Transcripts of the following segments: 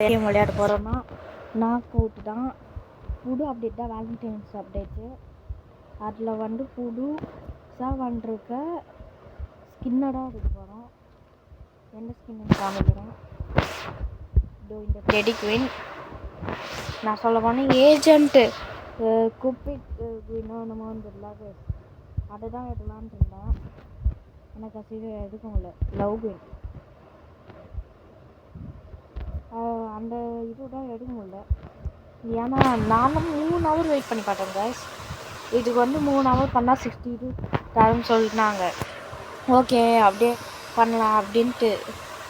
Game விளையாட போகிறோன்னா knock out தான். புது அப்டேட் தான், வேலண்டைன்ஸ் அப்டேட்டு. அதில் வந்து புதுசாக வந்துருக்க ஸ்கின்னடாக எடுக்க போகிறோம். எந்த ஸ்கின்னு காமிக்கிறோம். இதோ இந்த டெடி குயின். நான் சொல்ல போனேன் ஏஜென்ட்டு குப்பிட் குயினோ என்னமோ வந்துடலாது, அதை தான் எடுக்கலான்ட்டு இருந்தேன். எனக்கு அது எடுக்க முடியல. லவ் குயின் அந்த இது தான் எடுக்க முடியல. ஏன்னா நானும் 3 ஹவர் வெயிட் பண்ணி பார்த்தேன் கைஸ். இதுக்கு வந்து 3 ஹவர் பண்ணால் 62 தரேன்னு சொல்லிட்டாங்க. ஓகே அப்படியே பண்ணலாம் அப்படின்ட்டு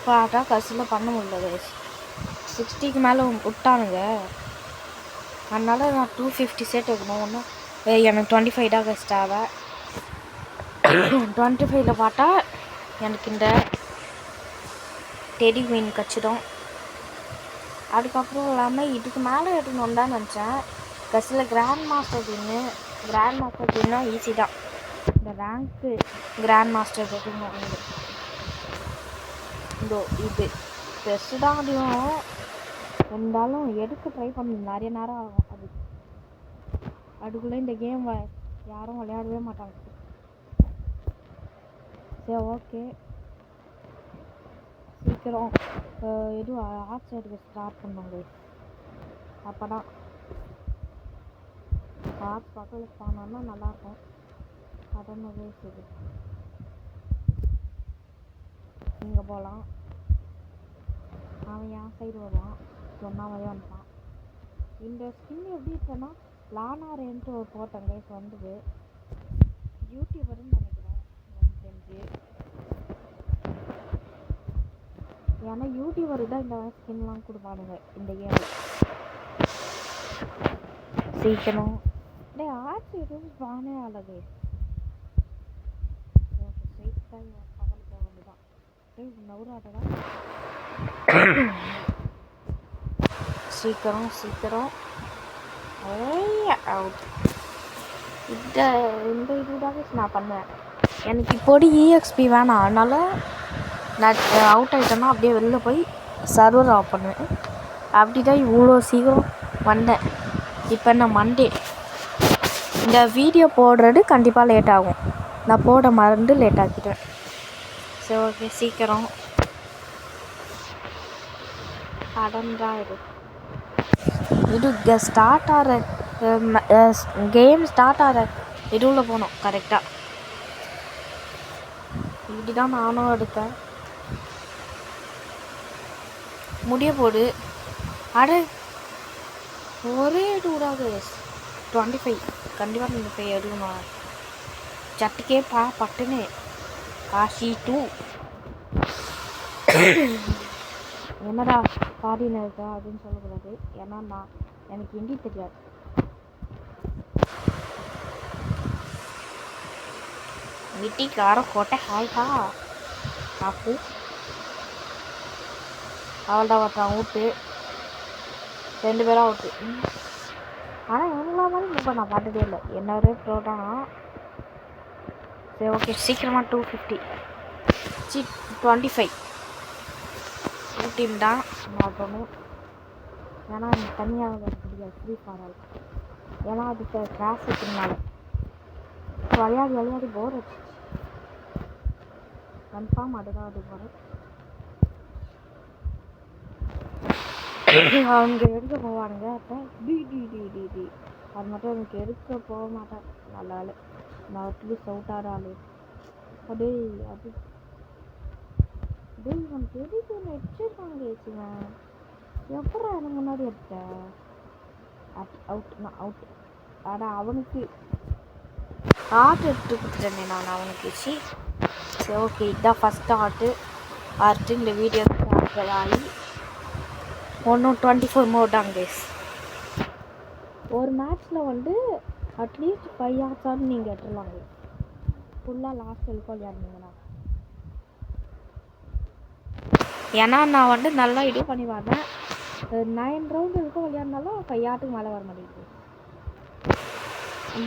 பார்த்தா கடைசியில் பண்ண முடியல கைஸ். 60க்கு மேலே விட்டானுங்க. அதனால் நான் 250 செட் வைக்கணும். ஒன்றும் எனக்கு 25 தான் கைஸ் தேவை. 25ல் பார்த்தா எனக்கு இந்த டெடி குயின் கச்சிடும். அதுக்கப்புறம் இல்லாமல் இதுக்கு மேலே எடுக்கணும்னு தான் நினச்சேன். கடைசியில் கிராண்ட் மாஸ்டர் குயின்னா ஈஸி தான். இந்த ரேங்க்கு கிராண்ட் மாஸ்டர் எடுக்கணும். இதோ இது பெஸ்ட்டு தான். அதிகம் இருந்தாலும் எடுக்க ட்ரை பண்ண நிறைய நேரம் ஆகும். அதுக்குள்ளே இந்த கேம் யாரும் விளையாடவே மாட்டாங்க. சரி ஓகே, சீக்கிரம் எதுவும் ஆர்ட்ஸ் எடுக்க ஸ்டார்ட் பண்ணுவாங்க. அப்போ தான் ஆர்ட்ஸ் பக்கத்தில் போனோன்னா நல்லாயிருக்கும். கடமை சரி, இங்கே போகலாம். அவன் என் சைடு வருவான், சொன்னாவே வந்துட்டான். இந்த ஸ்கின் எப்படி இருக்குன்னா லானாரேன்ட்டு ஒரு போட்டேன் கைஸ், வந்தது யூடியூபர்னு நினைக்கிறேன் எனக்கு தெரிஞ்சு. ஏன்னா யூடியூபர் தான் இந்த ஸ்கின்லாம் கொடுப்பானுங்க இந்த கேமில். சீக்கிரம் டே ஆர்ட்ஸ் எதுவும் பானே அழகு. ஓகே ஸ்ட்ரைட்டாக பக்கத்தில் போக வேண்டியதான். நவுராட்டதான். சீக்கிரம் அவுட். இந்த இதுதான் நான் பண்ணுவேன். எனக்கு இப்போது EXP வேணாம், அதனால் நான் அவுட் ஆகிட்டேன்னா அப்படியே வெளில போய் சர்வர் ஆஃப் பண்ணுவேன். அப்படி தான் இவ்வளோ சீக்கிரம் வந்தேன். இப்போ நான் மண்டே இந்த வீடியோ போடுறது கண்டிப்பாக லேட் ஆகும். நான் போட மறந்து லேட் ஆக்கிட்டேன். சரி ஓகே, சீக்கிரம் கடன்தான் இது ஸ்டார்ட் ஆகிற கேம் ஸ்டார்ட் ஆகிற இதுவில் போகணும் கரெக்டாக. இப்படி தான் நானும் எடுத்தேன். முடிய போடு. அட ஒரே டூடாக 25 கண்டிப்பாக 25 எடுக்கணும். சட்டுக்கே பட்டுன்னு காஷி 2 என்னடா பாடின இருக்கா அப்படின்னு சொல்லக்கூடாது. ஏன்னா எனக்கு ஹிந்தி தெரியாது. வீட்டுக்கார கோட்டை ஹாய்ஹா காப்பு அவள்தான் ஒருத்தன் அவுட்டு, 2 பேரும் அவுட்டு. ஆனால் இவங்களா மாதிரி இப்போ நான் பார்த்ததே இல்லை. என்ன ரேட் தான். சரி ஓகே, சீக்கிரமாக 250 25 டீம் தான் மாற்றணும். ஏன்னா எனக்கு தனியாக முடியாது ஃப்ரீ ஃபாயர். ஏன்னா அதுக்கு கிராஃபிக்னால விளையாடி போர் வச்சு கன்ஃபார்ம் அதுதான் அது போகிறேன். அவங்க எடுக்க போவானுங்க. அப்போ டி அது மட்டும் எனக்கு எடுக்க போக மாட்டேன். நல்ல ஆள் நான் அட்லீஸ்ட் அவுட் ஆகிற ஆள். அது உனக்கு எதுக்கு ஒன்று வச்சுருக்காங்க வச்சுவேன். எப்படா எனக்கு முன்னாடி எடுத்தேன் அவுட். நான் அவுட். ஆனால் அவனுக்கு ஆர்ட் எடுத்து கொடுத்துட்டேனே நான் அவனுக்கு. சரி ஓகே, இதுதான் ஃபஸ்ட்டு ஆர்ட்டு இந்த வீடியோ ஸ்டார்ட் ஆகி 124 மோர் தான் கைஸ். ஒரு மேட்ச்சில் வந்து அட்லீஸ்ட் 5 ஹார்ட்ஸாவது நீங்கள் எடுத்துடலாங்க ஃபுல்லாக லாஸ்ட் வரைக்கும் விளையாடுனீங்கன்னா. ஏன்னா நான் வந்து நல்லா இது பண்ணி வரேன். 9 ரவுண்டு வரைக்கும் விளையாடினாலும் 5 ஹார்ட்டுக்கு மேலே வர மாட்டேங்குது.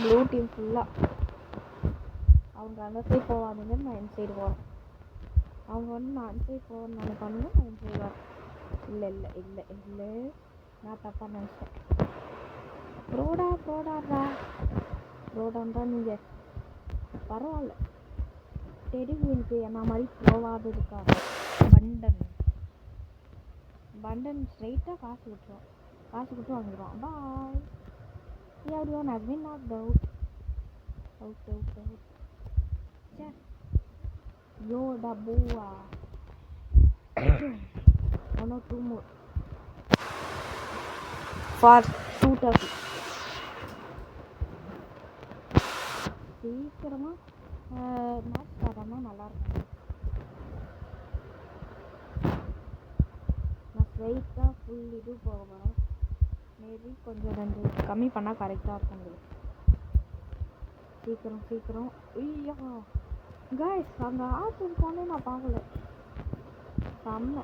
ப்ளூ டீம் ஃபுல்லாக அவங்க அந்த சைடு போவானுங்க, நான் என் சைடு போகிறேன். அவங்க வந்து நான் அந்த சைடு போவேன்னு நினைப்பானுங்க, நான் என் சைடு வரேன். இல்லை இல்லை இல்லை இல்லை, நான் தப்பாக நினச்சேன். ப்ரோடான்றா நீங்கள் பரவாயில்ல. டெடிவினுக்கு என்ன மாதிரி ப்ரோவாக இருக்காங்க. பண்டன் ஸ்ட்ரைட்டாக காசு கொடுத்து வாங்கிடுவான். பாய். everyone has been knocked out. Yoda boa. One or two more for 230. சீக்கிரமா மேட்ச் ஆடாம நல்லா இருக்கும். நான் ஸ்ட்ரைட்டாக ஃபுல் இது போக போகிறேன். மேபி கொஞ்சம் 2 கம்மி பண்ணால் கரெக்டாக இருக்கும். சீக்கிரம். ஐயா கைஸ், அங்கே ஆர்ட்ஸ் இருக்கானே நான் பார்க்கல. செம்ம.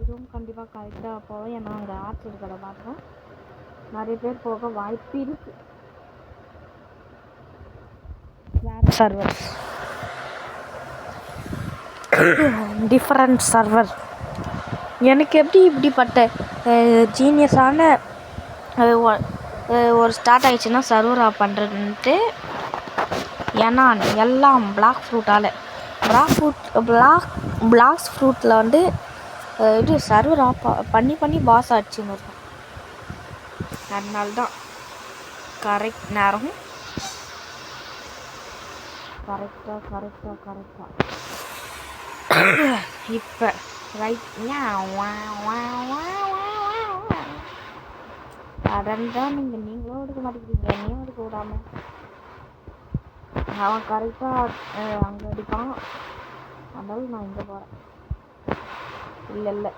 இதுவும் கண்டிப்பாக கரெக்டாக போவேன். ஏன்னா அங்கே ஆர்ட்ஸ் இருக்கிறத பார்த்தோம். நிறைய பேர் போக வாய்ப்பு இருக்கு. வேறு சர்வர், டிஃப்ரெண்ட் சர்வர். எனக்கு எப்படி இப்படிப்பட்ட ஜீனியஸான ஒரு ஸ்டார்ட் ஆகிடுச்சுன்னா சர்வர் ஆஃப் பண்ணுறதுன்ட்டு. ஏன்னா எல்லாம் பிளாக்ஸ் ஃப்ரூட்டில் வந்து இது சர்வர் ஆஃப் பண்ணி பாஸ் ஆகிடுச்சுன்னு இருக்கும். அதனால தான் கரெக்ட் நேரம் கரெக்டாக இப்போ ரைட். அதான் நீங்களும் எடுக்க மாட்டேங்கிறீங்க, என்னையும் எடுக்க விடாம. அவன் கரெக்டாக அங்கே அடிப்பான். அதனால நான் இங்கே போகிறேன். இல்லை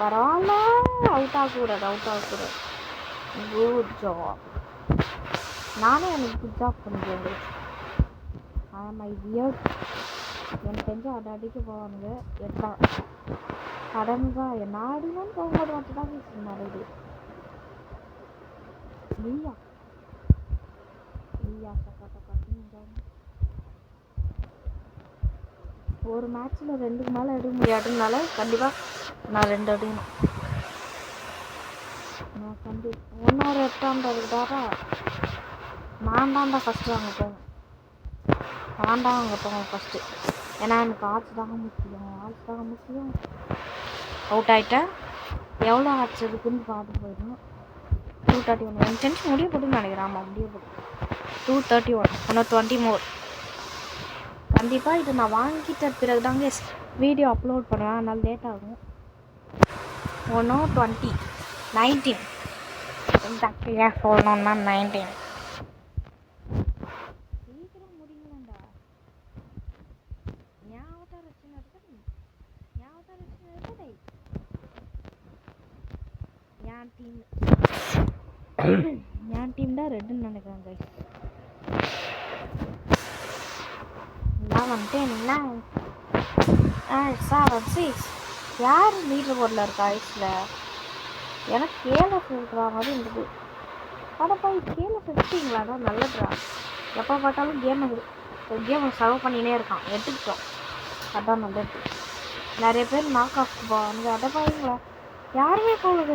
பரவாயில்ல, அவுட் ஆகக்கூடாது. Good job. நானே எனக்கு குட் ஜாப் பண்ணிக்கிறேன். ஐ வியர்ட். எனக்கு தெரிஞ்சு அடிக்க போவானுங்க. எட்டான் அடங்கா என்ன ஆடினான்னு போகும்போது மட்டும்தான் பேசுனாரு. இது ஒரு மேட்ச்சில் 2க்கு மேலே எடுக்க முடியாதுனால கண்டிப்பாக நான் 2 அடிக்கணும். நான் ஒன்னொரு எட்டான்றதுக்காக நான் தான்டா ஃபஸ்ட்டு அங்கே போவேன். ஃபஸ்ட்டு. ஏன்னா எனக்கு ஆர்ட்ஸ் தாங்க முக்கியம். அவுட் ஆகிட்டேன். எவ்வளோ ஆர்ட்ஸ் இருக்குன்னு பார்த்து போயிடணும். 231. எனக்கு தெரிஞ்சு முடிய போட்டுன்னு நினைக்கிறேன். ஆமாம், முடிய போட்டு 231. இன்னும் 20 மோர். கண்டிப்பாக இது நான் வாங்கிட்ட பிறகு தாங்க வீடியோ அப்லோட் பண்ணுவேன். அதனால லேட் ஆகும். 20 19 எக்ஸாக்ட்லியாக சொல்லணும்னா 19. சீக்கிரம் முடிங்களேன்டா. ஞாபகம் இருக்குது. என் டீம் தான் ரெட்டுன்னு நினைக்கிறேன் கைஸ். நான் வந்துட்டேன். 7 6 யார் லீடர் போர்டில் இருக்கா ஐஸில்? எனக்கு கேல சொல்கிறா மாதிரி இருந்தது. போய் கேல செஞ்சிட்டிங்களாடா, நல்லதுடா. எப்போ பார்த்தாலும் கேமை சர்வ் பண்ணினே இருக்கான். எடுத்துக்கிட்டோம், அதான் நல்லது. நிறைய பேர் நாக் ஆஃப் போவாங்க. அதை பாருங்களா, யாருமே போகல.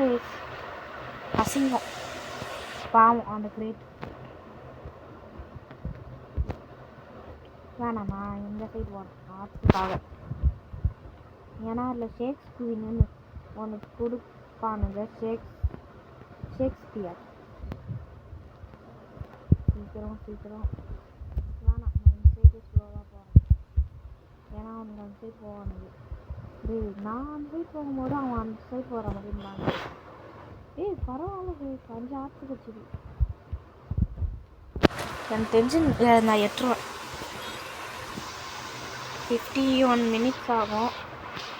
அசிங்கம், பாவம் அந்த கிரேட். வேணாமா இந்த சைடு போனோம் ஆர்ட்ஸுக்காக. ஏன்னா அதில் ஷேக்ஸ்பியர்னு ஒன்று கொடுப்பானுங்க. ஷேக்ஸ்பியர். சீக்கிரம் வேணாம், நான் இந்த சைடு ஸ்லோவாக போகிறேன். ஏன்னா அவனுக்கு அந்த சைடு போவானுங்க. நான் அந்த சைடு போகும்போது அவன் அந்த சைடு போகிற மாதிரி இருந்தாங்க. பரவாயில்ல, 5 ஆர்ட்ஸு வச்சுது. எனக்கு தெரிஞ்சு நான் எட்டுருவேன். 51 மினிட்ஸ் ஆகும்.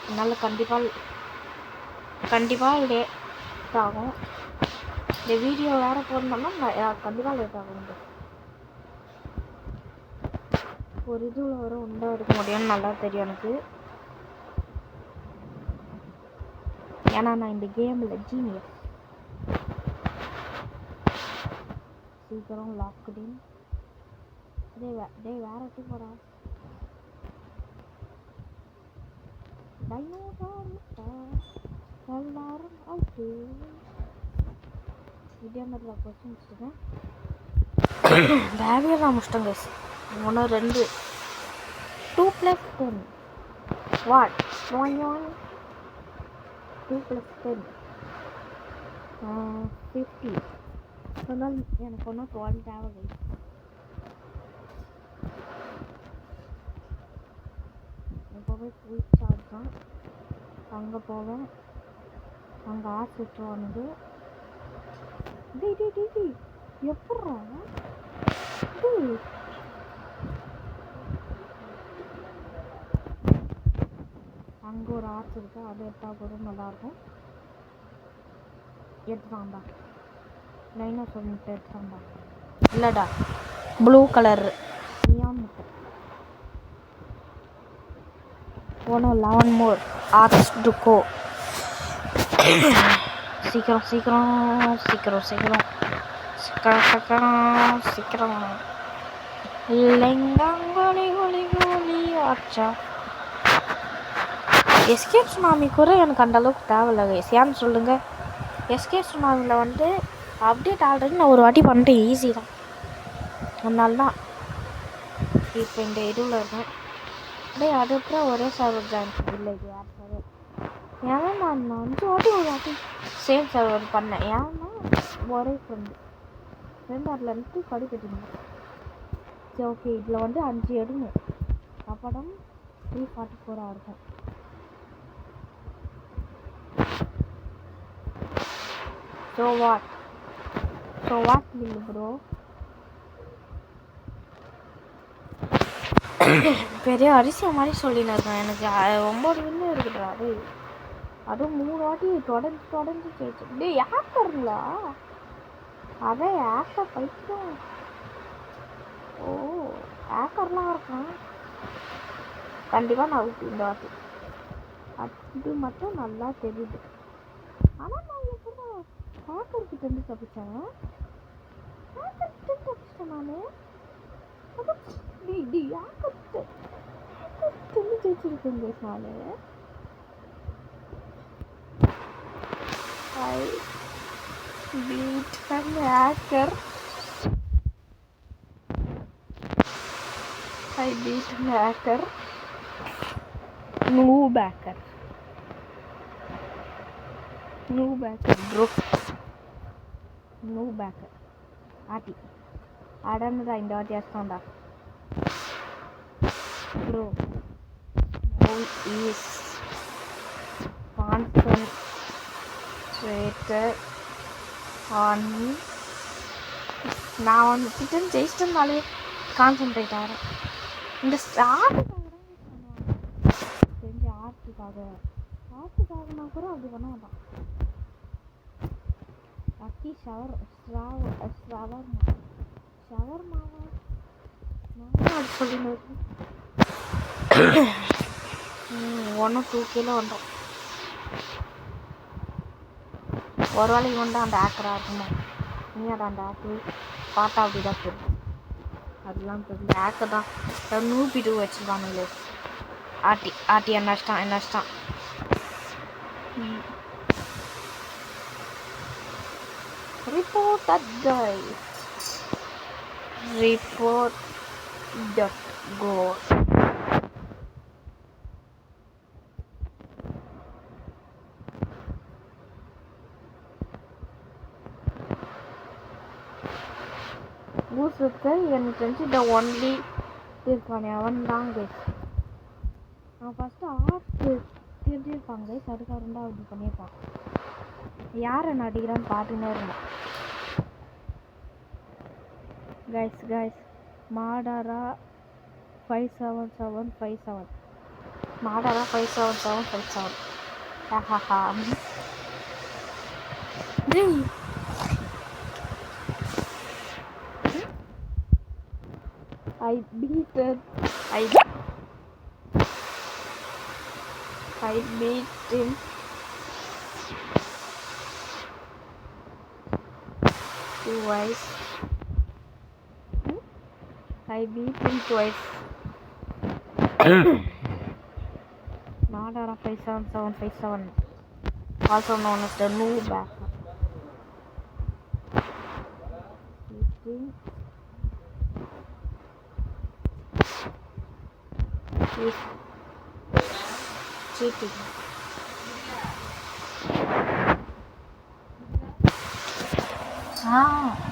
அதனால் கண்டிப்பாக லேட் ஆகும். இந்த வீடியோ வேறு போடணும்னா கண்டிப்பாக லேட் ஆகும். ஒரு இதுவில் வர உண்டா எடுக்க முடியும்னு நல்லா தெரியும் எனக்கு. ஏன்னா நான் இந்த கேமில் ஜீனியஸ். சீக்கிரம் லாக்டின். வேற போடா. டைனோசர் முட்டை எல்லாரும் அவுட்டு. இதே மாதிரி நான் கொஸ்டின் வச்சுருக்கேன். தேவையே நான் முடிச்சிட்டேன் கைஸ். 1 2 2 + 10 வாட் 1 2 + 10 50. அதனால் எனக்கு ஒன்றும் 12 தேவை கைஸ். எப்போவே குயிக் சார்ஜ் தான். அங்கே போவேன், அங்கே ஆசை விட்டுருவானுங்க. டி எப்பட்றா அங்கே ஒரு ஆர்ச் இருக்குது, அது எடுத்தால் கூட நல்லாயிருக்கும். எடுத்துட்டான்டா டைனோசர் முட்டை எடுத்துட்டான்டா. இல்லைடா ப்ளூ கலர் நியான் முட்டை. 11 more ஆர்ச் டு கோ. சீக்கிரம் சீக்கிரம் சீக்கிரம் சீக்கிரம் சீக்கிரம் சீக்கிரம் சீக்கிரம். லெங்காங்கோலி கோலி கோலி ஆச்சா. எஸ்கேப் சுனாமி கூட எனக்கு அந்தளவுக்கு தேவையில்லை கைஸ். ஏன்னு சொல்லுங்கள், எஸ்கேப் சுனாமியில் வந்து அப்டேட் ஆல்ரெடி நான் ஒரு வாட்டி பண்ணிட்டேன், ஈஸி தான். அதனால தான் இப்போ இந்த இதுவில் இருக்கேன். அப்படியே அதுக்கப்புறம் ஒரே சர்வர் ஜாயின் இல்லை, இது யார் சர்வர்? ஏன்னா நான் 5 வாட்டி ஒரு வாட்டி சேம் சர்வர் பண்ணேன். ஏன்னா ஒரே ஃப்ரெண்டு அதில் இருந்து கடிக்கட்டிருந்தேன். சரி ஓகே, இதில் வந்து 5 எடுங்க, அப்படம் 344 இருக்கும். So what will bro? பெரிய அரிசியை மாதிரி சொல்லின்னு இருக்கேன். எனக்கு 9 வின்னு இருக்குடா. அதுவும் 3 வாட்டி தொடர்ந்து ஜெயிச்சு. டே ஹேக்கருங்களா? அதே ஹேக்கர் பைத்தியம். ஓ ஹேக்கர்லாம் இருக்கான். கண்டிப்பாக நான் இந்த வாட்டி அது மட்டும் நல்லா தெரியுது. ஆனால் நான் எப்படி ஹேக்கர்கிட்ட இருந்து தப்பிச்சேன் நான். ஜெயிச்சிருக்கேன் நான். I beat an hacker. Noob hacker bro. Noob hacker ஆட்டி அடன்னுடா இந்த வாட்டி அடிச்சான்டா bro. Who is concentrated on me? நான் வந்து கிட்டன் ஜெயிச்சிட்டனாலே கான்சென்ட்ரேட் ஆகிறேன். இந்த ஆர்ட்டுக்காக தெரிஞ்ச ஆர்ட்டுக்காகனா கூட அப்படி பண்ண மாட்டான். லக்கி ஷவர்மாவா நான் அது சொல்லிட்டு 1-2 கிலோ வந்தோம். ஒரு வேளை இவன் தான் அந்த ஆக்கராக இருக்குமா? நீயாடா அந்த ஆக்கு பார்த்தா அப்படி தான் தெரியும். அதெல்லாம் தெரியல, ஆக்க தான் நூப்பிட்டு வச்சுருக்கானுங்களே. ஆட்டி என்னச்சிட்டான். Report that guy. Report that go. பூசுக்கு எனக்கு தெரிஞ்சு இந்த ஒன்லி இருக்கானே அவன் தான் கைஸ். நான் ஃபஸ்ட்டு ஆர்ட்டு தெரிஞ்சிருப்பாங்க கைஸ், அதுக்காக ரெண்டாவது அப்படி பண்ணியிருப்பான். யாரை நடிக்கிறான்னு பார்த்துன்னே இருந்தேன் கைஸ். Madara 57757 Madara 57757. ஹஹா I beat him twice. Madara 57757, also known as the new back. Is cheating.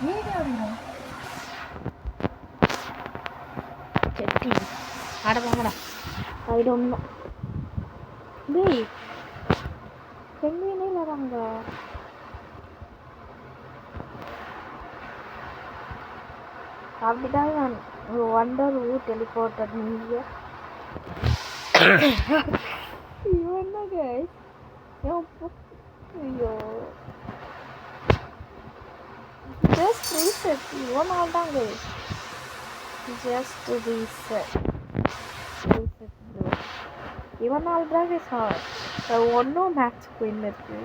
Video. Cheating. I don't know. Hey, penguin இல்ல அங்க. அப்படிதான் wonder who teleported me here. இவன் தான் guys. ஐயோ. Just reset. இவன் ஆல்தான் guys. Just reset. Reset bro. இவன் ஆல்தான் guys. ஒன்னும் match queen இருக்கு.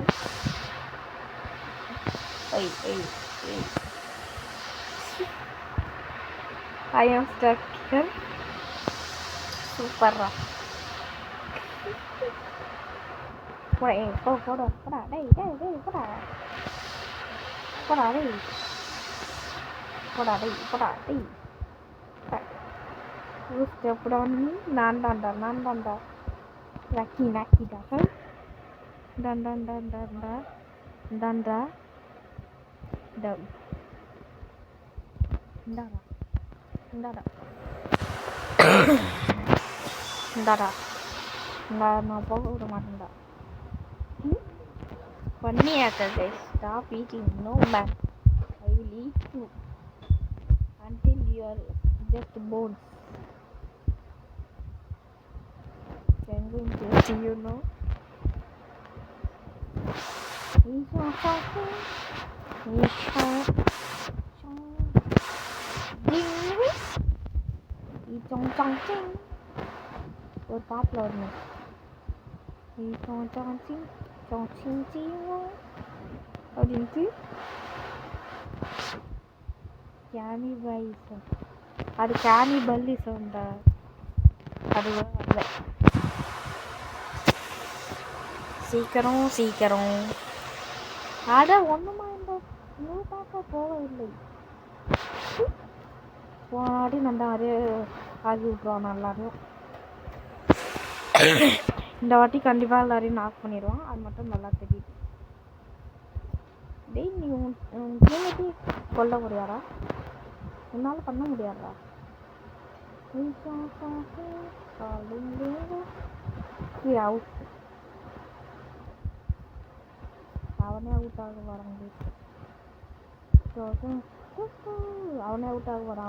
ஐய். I am stuck here. Super. Poda. Đây. Poda đây. Step down. Nanda. Naki dah. Dan. இந்தாடா நான் போக விட மாட்டேன்டா. பண்ணியாக்க guys, stop eating. No man, I will eat you until you are just bones. Penguin taste, you know. ஒரு பாட்டில் வரணும். அப்படின்ட்டு cannibalism. அது கேனிபலிசம்டா. அது வரல. சீக்கிரம். அட ஒன்றுமா இந்த நியூ பேக்கை போகவில்லை. போனாடி நல்லா ஆகி விட்ருவான் எல்லாரையும். இந்த வாட்டி கண்டிப்பாக எல்லாரையும் நாக் பண்ணிடுவான். அது மட்டும் நல்லா தெரியுது. டேய் நீ உன் கேமட்டி கொல்ல முடியாதா? உன்னால் பண்ண முடியாதா? அவனே அவுட் ஆக வரான்.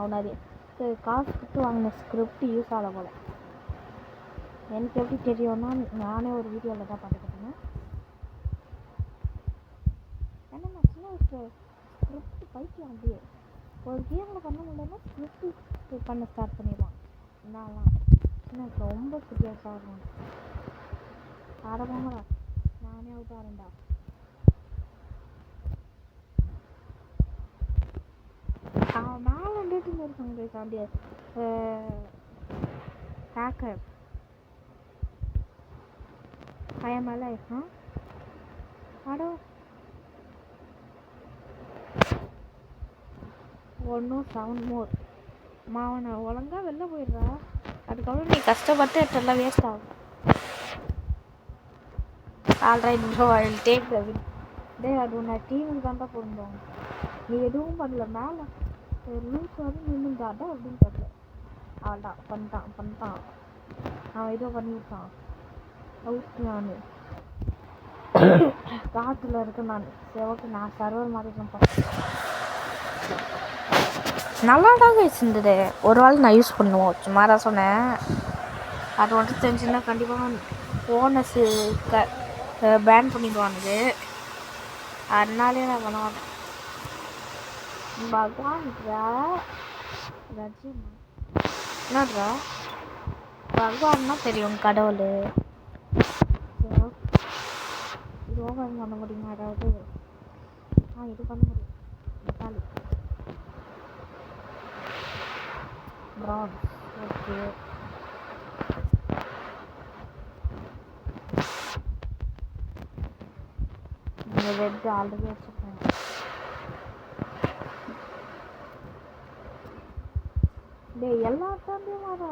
அவனே காசு கொடுத்து வாங்கின ஸ்கிரிப்ட் யூஸ் ஆகல போல. எனக்கு எப்படி தெரியும்னா நானே ஒரு வீடியோவில் தான் பார்த்துக்கிட்டேன். ஏன்னா நான் சின்ன வயசில் ஸ்கிரிப்ட் பைத்தியம். அப்படியே ஒரு கேமில் பண்ண முடியலன்னா ஸ்கிரிப்ட் பண்ண ஸ்டார்ட் பண்ணிடுவான். நான்லாம் சின்ன வயசில் ரொம்ப சீரியஸாக இருக்கும். ஆடமாடா நானே அவுட் ஆகிறேன்டா. அவன் மேலே டேட்டிங் இருக்காங்க சாண்டியா hacker. I am alive, huh? Hello. One more sound more. மாவன ஒழுங்கா வெளில போயிடுறா. அதுக்கப்புறம் நீ கஷ்டப்பட்டு எல்லாம் வேஸ்ட் ஆகும். Alright bro, I will take the win. டேய் அது உன்னை டீமுக்கு தான்டா போயிருந்தோம். நீ எதுவும் பண்ணல. மேலே ரூல்ஸ் வந்து நின்றுந்தாடா அப்படின்னு சொல்லல. அவள்தான் பண்ணிட்டான். அவன் ஏதோ பண்ணிவிட்டான். அவுட் நான் காட்டில் இருக்க. நான் ஓகே நான் சர்வர் மாதிரி தான் நல்லாதாங்க இருந்தது. ஒரு நாள் நான் யூஸ் பண்ணுவோம். சும்மா தான் சொன்னேன். அது வந்து தெரிஞ்சுன்னா கண்டிப்பாக போனஸு பேன் பண்ணிடுவானுது. அதனாலே நான் பண்ண மாட்டேன். பகவான்ரா ரஜிமா என்னட்ரா பகவான்னா தெரியும் கடவுள். யோகம் பண்ண முடியுமா? அதாவது இது பண்ண முடியும். மசாலி ப்ரான்ஸ். ஓகே ரெட் ஆல்ரெடி வச்சுருக்கேன். டேய் எல்லாத்தையும் வர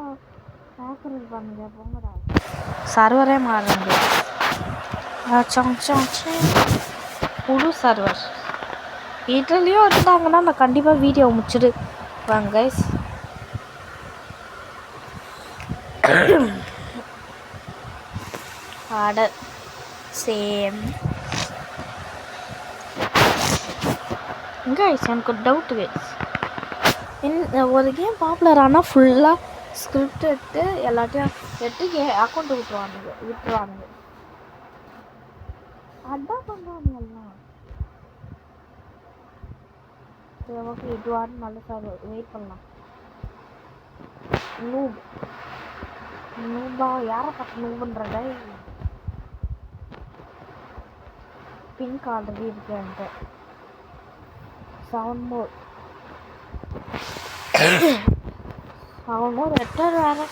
ஹேக்கர் பண்ணுங்க போங்கடா. சர்வரே மாறுங்க. புது சர்வர் இதுலேயும் இருந்தாங்கன்னா நான் கண்டிப்பாக வீடியோ முடிச்சுட்டு வாங்க கைஸ். Order same guys. எனக்கு ஒரு டவுட் கைஸ். ஒரு கேம் பாப்புலர் ஆனால் ஃபுல்லாக ஸ்கிரிப்ட் எடுத்து எல்லாத்தையும் எடுத்து அக்கௌண்ட் விட்டுருவானுங்க. அதான் பண்ணுவானுங்க எல்லாம். சரி ஓகே, இதுவாரு நல்ல சார் வெயிட் பண்ணலாம். நூபா யாரை பார்த்து நூபுன்றத பிங்க் ஆல்ரெடி இருக்கு என்கிட்ட. 7 more ரெட்டர் வேறு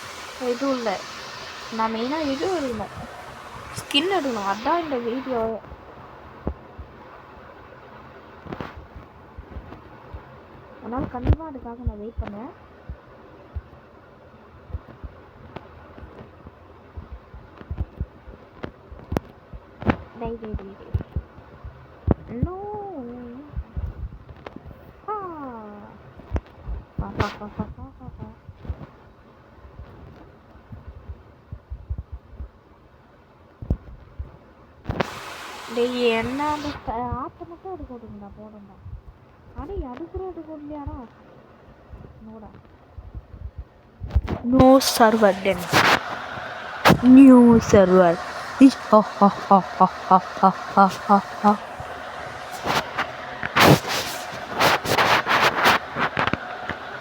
எதுவும் இல்லை. நான் மெயினாக இது எடுக்கணும், ஸ்கின் எடுக்கணும். அதான் இந்த வீடியோ. அதனால் கண்டிப்பாக அதுக்காக நான் வெயிட் பண்ணேன். No. என்ன அந்த ஆற்ற மட்டும் எடுக்கணுங்களா போடுங்க. அடே அதுக்குற எடுக்கலையாடா. நோடா நோ சர்வர் தென் நியூ சர்வர்.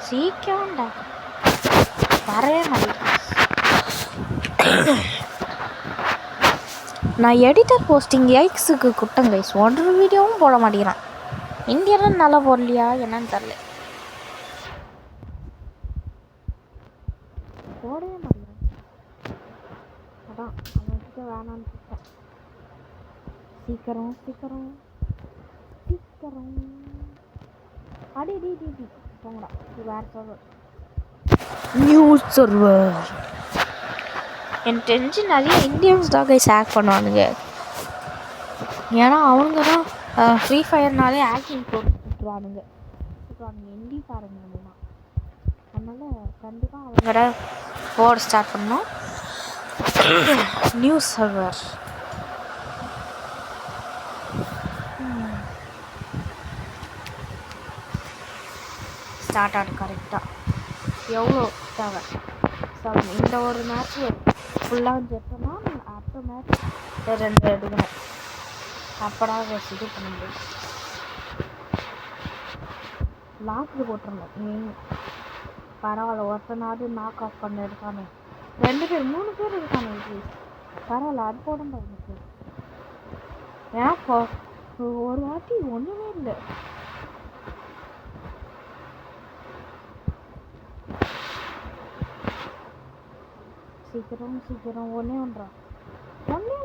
சீக்கிரம்டா வரவே மாட்டேங்குது. நான் எடிட்டர் போஸ்டிங் எக்ஸுக்கு குட்டம் கைஸ். ஒரு வீடியோவும் போட மாட்டேங்கிறான். இந்தியாவில் நல்லா போடலையா என்னன்னு தெரில. போடவே மாட்டேங்கிறான். அதான் அவன்கிட்ட வேணான்னு கூப்பிட்டேன். சீக்கிரம் சீக்கிரம் சீக்கிரம் அடி டி டி டி போங்கடா. வேறு சர்வர் நியூ சர்வர். எனக்கு தெரிஞ்சு நிறைய இந்தியன்ஸ் தான் கைஸ் ஹேக் பண்ணுவானுங்க. ஏன்னா அவங்க தான் ஃப்ரீ ஃபயர்னாலே ஹேக்கிங் போட்டுருவானுங்க. எந்தி பாருங்க அப்படின்னா. அதனால் கண்டிப்பாக அவங்களோட போட ஸ்டார்ட் பண்ணோம். நியூ சர்வர் ஸ்டார்ட் ஆகுது கரெக்டாக. எவ்வளோ தேவை 7. இந்த ஒரு மேட்ச்சு ஃபுல்லாக ஜெட்டோன்னா அடுத்த மேட்ச் 2 எடுக்கணும். அப்படா இது பண்ண முடியும். லாஸ்ட்டு போட்டுருந்தோம். பரவாயில்ல, ஒருத்தனாவது நாக் ஆஃப் பண்ண இருக்கானே. 2 பேர் 3 பேர் இருக்கானே. பரவாயில்ல, அது போடும் எனக்கு. ஏன் ஒரு வாட்டி ஒன்றுமே இல்லை. சீக்கிரம் சீக்கிரம் ஒன்றே ஒன்றா ஒன்று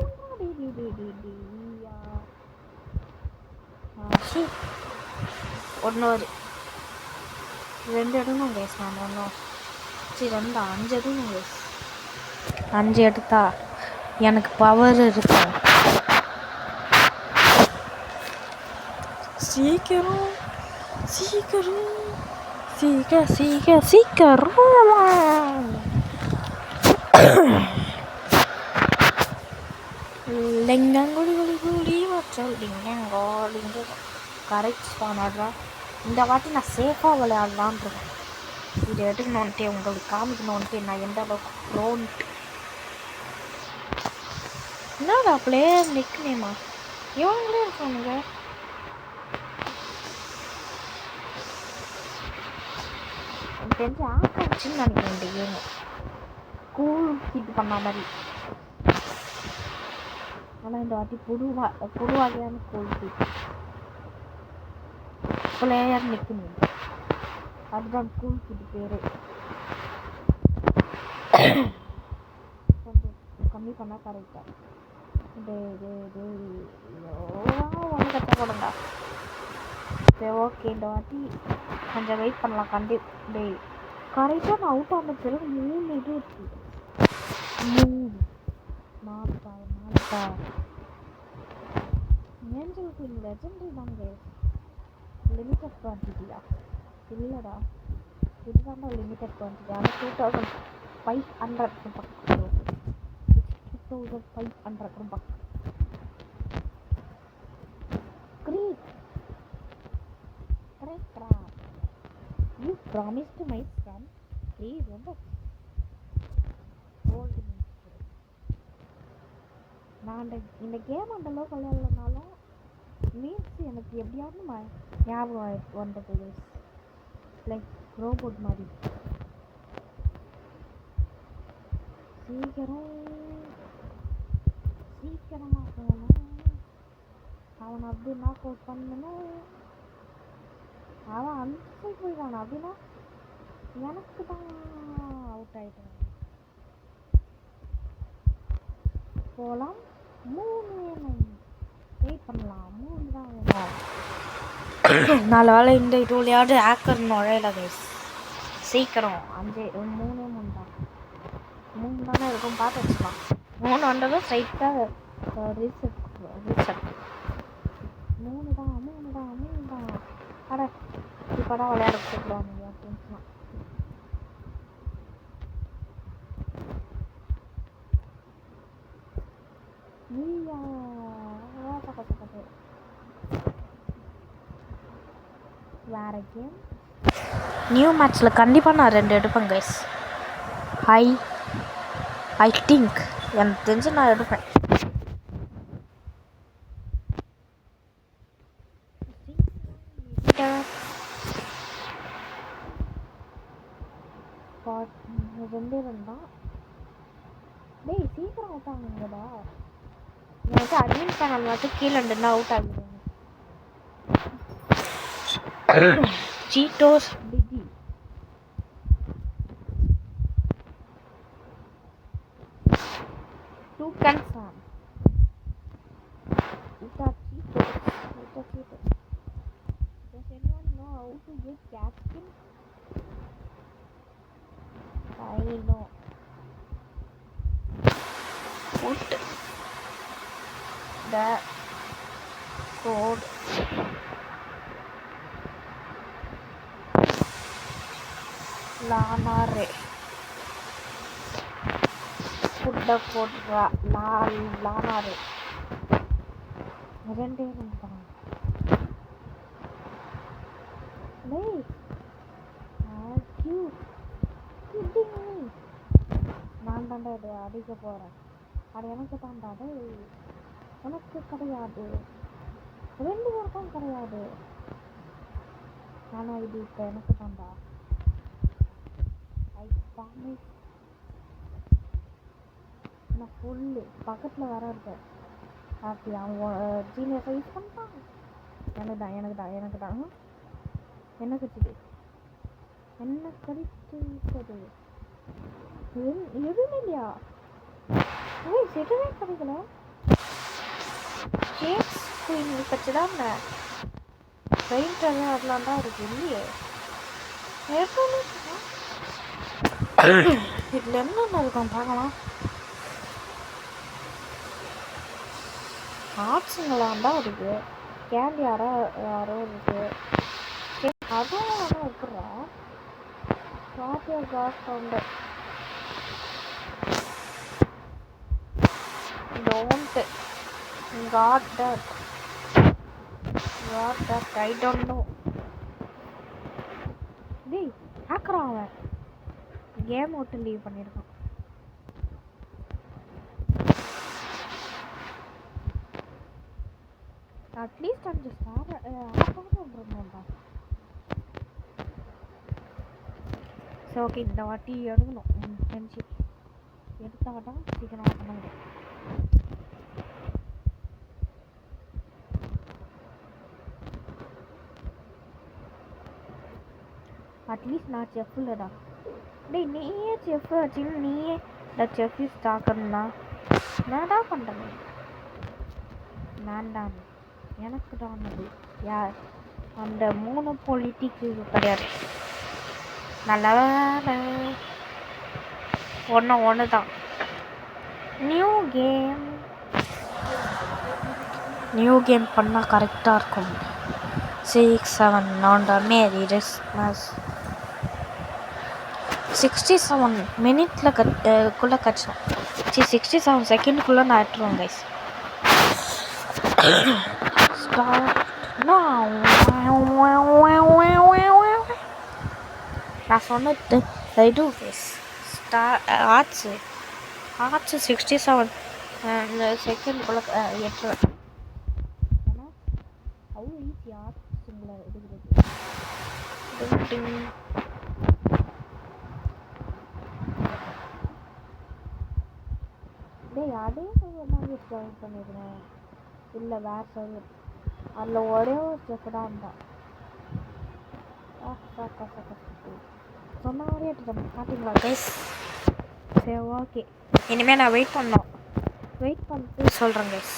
2 எடுக்கணும் கேஸ். நான் ஒன்றும் 5 எடுக்கணும் கேஸ். 5 எடுத்தா எனக்கு பவர் இருக்கும். சீக்கிரம் சீக்கிரம் சீக்கிரம் சீக்கிரம் சீக்கிரம் கரெக்ட் ஸ்பான் ஆடுறா. இந்த வாட்டி நான் சேஃபாக விளையாடலான்ருக்கேன். இதை எடுக்கணுன்ட்டு உங்களுக்கு காமிக்கணுன்ட்டு நான் எந்த அளவுக்கு ப்ரோன்ட்டு. என்னடா பிளேயர் நிக் நேமா இவங்களே இருக்கானுங்க. எனக்கு தெரிஞ்சு ஆக்காச்சுன்னு நினைக்கிறேன். இந்த கேமு கூல் ஹிட் பண்ண மாதிரி. ஆனால் இந்த வாட்டி புது வகையான கூல் ஹிட் பிளேயர் நிற்கணும். அதுதான் கூல் ஹிட் பேர். கொஞ்சம் கம்மி பண்ணால் கரெக்டாக. ஒன்று கஷ்டப்படுண்டா. சரி ஓகே, இந்த வாட்டி கொஞ்சம் வெயிட் பண்ணலாம். கரெக்டாக நான் அவுட் ஆன பிறகு 3 இது இருக்குது. 4 ஏஞ்சல் குயின் லெஜெண்டரி தாங்க. லிமிட்டட் குவான்டிட்டியா? இல்லைடா, இதுதான்டா லிமிட்டட் குவான்டிட்டி. ஆனால் 2500 பக்கம். 2500 பக்கம். கிரீட் கரெக்டா? யூ ப்ராமிஸ்ட் மை சன் கிரீட் ரொம்ப ஓல்டு. நான் இந்த கேம் அந்த அளவுக்கு விளையாடலனாலும் மீன்ஸ் எனக்கு எப்படியாவது ஞாபகம் வந்தது. லைக் ரோபோட் மாதிரி. சீக்கிரமாக போகணும். அவனை அப்படி நாக் அவுட் பண்ணணும். அவன் அந்த சைட் போயிட்டான். அப்படின்னா எனக்கு தான் அவுட் ஆகிட்டான். போகலாம். 3 வேணும். வெயிட் பண்ணலாம். 3 தான் வேணும். நாலு வேலை இந்த இதுலையாவது ஹேக்கர் நுழையல கைஸ். சீக்கிரம் 3 தான். 3 தானே இருக்கும், பார்த்து வச்சுக்கலாம். 3 வந்ததும் ஸ்ட்ரைட்டாக ரீசெட். 3 தான். அட இப்போ தான் விளையாட கூப்பிடுவாங்க அப்படின்னு. வேற கேம் நியூ மேட்ச்சில் கண்டிப்பாக நான் 2 எடுப்பேன் கைஸ். ஐ திங்க் எனக்கு தெரிஞ்சு நான் எடுப்பேன். ரெண்டே தான். டேய் சீக்கிரம் அவுட் ஆகுங்கடா. எனக்கு அட்மின் சேனல் மட்டும் கீழே இருந்தா அவுட் ஆகுது. Cheetos DG toucan fan. Cheetos. Does anyone know how to get cat skin? I know. Put the code Lanare. Put the code Lanare. ரெண்டே தான். டேய் நான் தாண்டா இது அடிக்க போகிறேன். அது எனக்கு தாண்டா. உனக்கு கிடையாது. 2 பேருக்கும் கிடையாது. ஆனால் இது இப்போ எனக்கு தாண்டா. I promise. நான் ஃபுல்லு பக்கத்தில் வர இருக்கேன். அப்படி அவன் ஜீனியஸை யூஸ் பண்ணிட்டான். எனக்கு தான் என்ன கட்சிது என்ன கடித்து விட்டது? எதுவுமே இல்லையா? எதுவுமே கிடைக்கல. கேக்ஸ் குயின் கட்சிதான் பெயிண்ட் அதெல்லாம் தான் இருக்கு இல்லையே. இதில் என்னென்ன இருக்கும் பார்க்கலாம். ஆர்ட்ஸுங்களாம் தான் இருக்குது. கேண்டி யாரோ இருக்குது. அதுவும் ஆனால் இருக்கிறா gas counter. Don't got that. I don't know. டேய் ஹேக்கரா அவன் கேம் விட்டு லீவ் பண்ணியிருக்கான். அட்லீஸ்ட் அந்த பண்ணுறோம்டா. சரி ஓகே, இந்த வாட்டி எடுக்கணும். ஃப்ரெண்ட்ஷிப் எடுத்தால் தான் சீக்கிரமாக பண்ண முடியும். அட்லீஸ்ட் நான் செஃப் இல்லைடா. டேய் நீயே செஃப் ஆச்சுன்னு நீயே இந்த செஃப் ஸ்டாக்கர்னா என்னடா பண்ணுறேன்? வேண்டாம், எனக்கு தான் அது. யார் அந்த 3 பொலிட்டிக்கு கிடையாது. நல்ல வேலை ஒன்று தான். நியூ கேம் பண்ணால் கரெக்டாக இருக்கும். 6-7 நோண்ட மாரி கிறிஸ்மஸ் 67 மினிட்ல குள்ளே கட்சோம். 67 செகண்டுக்குள்ளே நான் ஆட்டுருவேன் கைஸ். நான் சொன்னது இது கைஸ். ஆச்சு 67 செகண்டுக்குள்ளே ஏற்றுவேன். ஏன்னா அவ்வளோ ஈஸி ஆச்சுங்களை எடுக்கிறது. அதே சர்வர் தான் ஜாயின் பண்ணிடுறேன். இல்லை வேறு சர்வர். அதில் ஒரே ஒரு ஸ்டெப் தான் இருந்தான். சொன்ன மாதிரியே பார்த்தீங்களா கைஸ்? சரி ஓகே, இனிமேல் நான் வெயிட் பண்ணிட்டு சொல்கிறேன் கைஸ்.